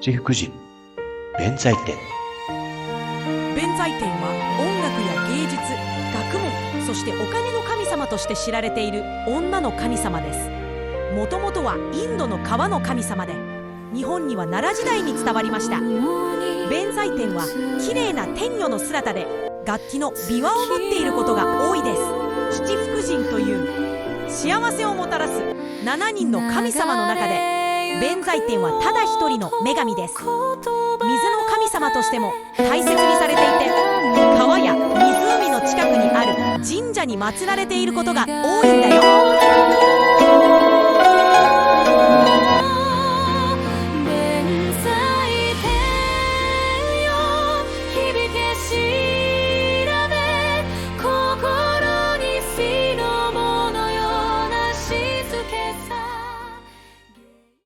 七福神、弁財天。弁財天は音楽や芸術、学問、そしてお金の神様として知られている女の神様です。もともとはインドの川の神様で、日本には奈良時代に伝わりました。弁財天は綺麗な天女の姿で楽器の琵琶を持っていることが多いです。七福神という幸せをもたらす7人の神様の中で、弁財天はただ一人の女神です。水の神様としても大切にされていて、川や湖の近くにある神社に祀られていることが多いんだよ。